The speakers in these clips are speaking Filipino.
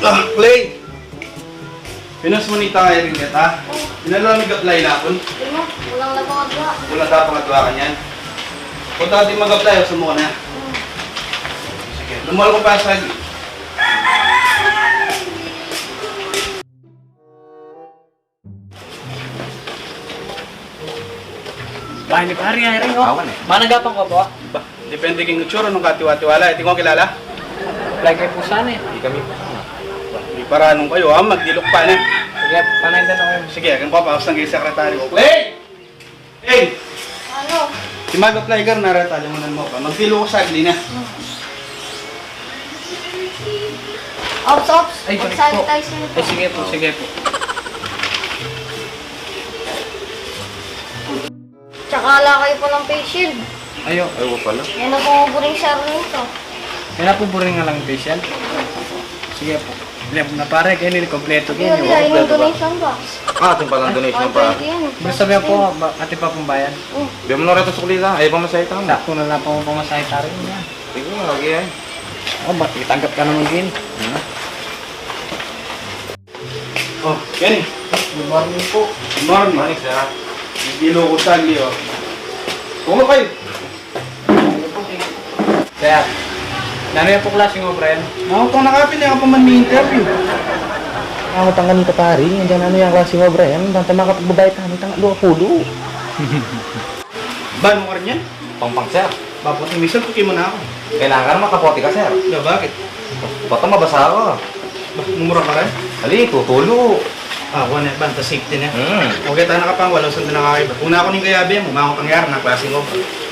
Clay! Pinas mo ni tayo rin kita. Pinalamig apply na ako. Walang nagpapagawa. Wala dapat magagawa ka niyan. Punta ka din mag-apply o sumuha na. Sige, lumal ko pa sa Bahay ni pare, ay oh. Awan eh. Managapang ko po. Ba, depende kang itsura nung katiwa-tiwala. Hindi ko kilala. Like kayo po sana eh. Hindi kami. Di paranong kayo ha, magdilok pa na. Sige, panayin na ako. Sige, akin pa paus ng kay sekretary ko. Clay! Hey! Ano? Si mag-apply ka na rin, talimunan mo pa. Magdilo ko sa agli na. Ops. Ay, balik po. Mag-sanitize nito. Ay, sige po, sige po. Tsaka lakay po ng face shield. Ayo. Ayaw pala. Yan ang pumuburing share nito. Kaya po rin nga lang facial. Sige po. Lep na pare, kayo nila kompleto Hindi, kayo. hindi. Yung donation box. Ating palang donation pa. 120 yan. Basta sabihan po, ate pa pong bayan. Biya mo na rin ito sa kulita. Ayaw pa masaya tama. Sakto na lang po pamasahe tayo niya. Sige, lagi ay. Oh, itanggap ka naman din. Oh, Kenny. Good morning po. Good morning. Manik sir. Magdilo ko sa agli oh. Tungo kayo. Kaya, nano yan po klaseng mo, Brian? Ako itong nakapin, ako pa man may interview. Ako tanggalin ka pari. Diyan ano yung klase mo, Brian. Banta makapagbabayad ka. Tanggal lo pulo. Ba, mo ka rin yan? Pangpang sir. Bapot, minsan tuki mo na ako. Kailangan makapote ka sir. Na, bakit? Bata mabasa ako. Ba, mumura ka rin? Ali, tutulo. Ah, wala, banta safety na. Okay. Okay, tayo nakapang, walang sundin na kakaiba. Una ako ning kayabi, mumakot ang yara na klaseng ko.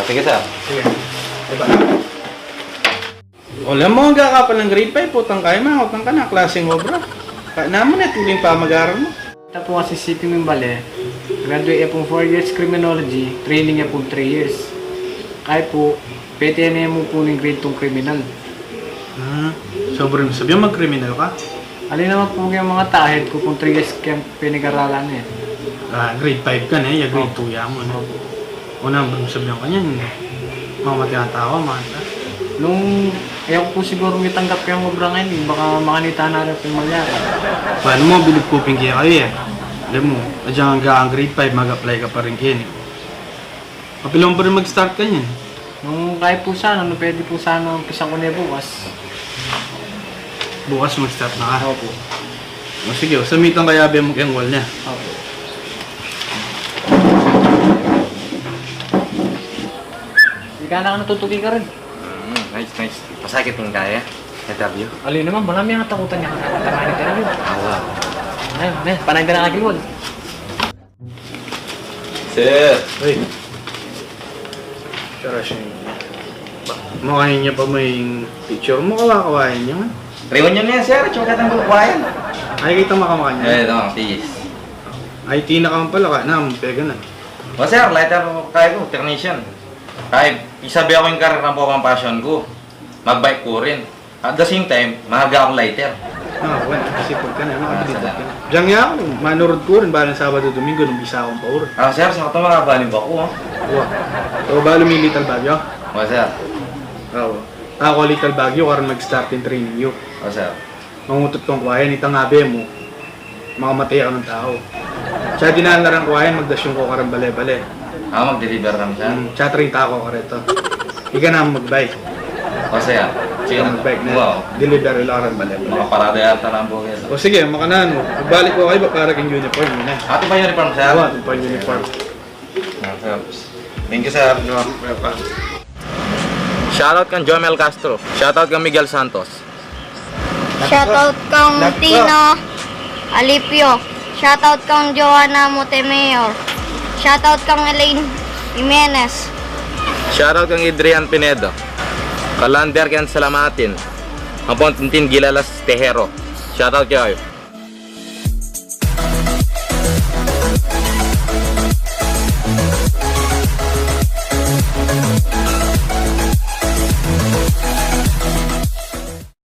Sige sir. Sige. Diba? Wala mo, ang kakapal ng grade 5, putang kaya, makot ka na, klaseng obra. Kaya naman eh, tuling pa mag-aaral mo. Ito po kasi CP Mimbale. Graduate niya pong 4 years criminology, training niya pong 3 years. Kaya po, PTN niya mo po ng grade 2 criminal. Sobrang sabihan mag-criminal ka? Alin naman po yung mga tahid ko pong 3 years kaya pinag-aralan eh. Ah, grade 5 ka na eh, grade 2 yan mo. No? Una, sabihan ka niyan, mamatay ang tao, mahanta. Nung ayaw ko po siguro may tanggap kayong obra ngayon, baka makanita na rin yung mangyari. Paano mo, bilib ko pingi kayo eh. Alam mo, adyan hanggang grade 5, mag-apply ka pa rin kayo. Kapilong pa rin mag-start ka niyan. Nung kaya po sana, nung pwede po sana umpisa ko na bukas. Bukas mag-start na ka. Opo. O sige, samitan kaya ba mo kayong wall niya? Opo. Hindi ka na natutugi ka rin. Nice. Pasakit yung kaya. interview. Alin naman, marami ang takutan niya kakatamaan ng interview. Awa. Ayun, panay ka na kakilwal. Sir. Uy. Sara siya yun. Makahin niya pa may picture mo, kawakawain niya nga. Reunion niya sir, tsaka katang bukwayan. Ay, kita makamaka niya. Eh, ito, please. Ay, tina ka man pala ka. Na, pega na. O sir, lighter kaya ko, technician. Kahit isabi ako yung karir ng pang passion ko, magbike ko rin. At the same time, mahaga akong lighter. Ah, wala. Sipag ka na. Makabilitad ka na. Diyan nga ako. Manurod ko rin. Balang Sabado, Domingo, nung bisa akong paur. Ah, sir, sa ito makabalim ba ko, ha? Wow. So, balo may Little Baguio? O sir. Oo. Ako Little Baguio, karon mag-start in training yun. O sir. Mangutot kong kuhayan, itangabi mo. Makamatay ako ng tao. Siya dinalarang kuhayan, magdasyon ko karang bale-bale. Ah, mag-deliver naman sir. Siya 30 ako ka rito. Ika na mag-bike. O sir. Sige, mag-bike na. Wow. Delivery lang karang bale-bale. Makaparada yata ng bukid. O sige, makanan mo. Magbalik ko kayo, para kang uniform mo na. Ate pa uniform sir? Oo, ito pa yung uniform. Ah, sir. Thank you sir. No, welcome. Shoutout kang Jomel Castro. Shoutout kang Miguel Santos. Shoutout kang Tino Alipio. Shoutout kang Joanna Montemayor. Shoutout kang Elaine Jimenez. Shoutout kang Adrian Pinedo. Kalander kang Salamatin. Ang Pontintin Gilalas Tejero. Shoutout kayo.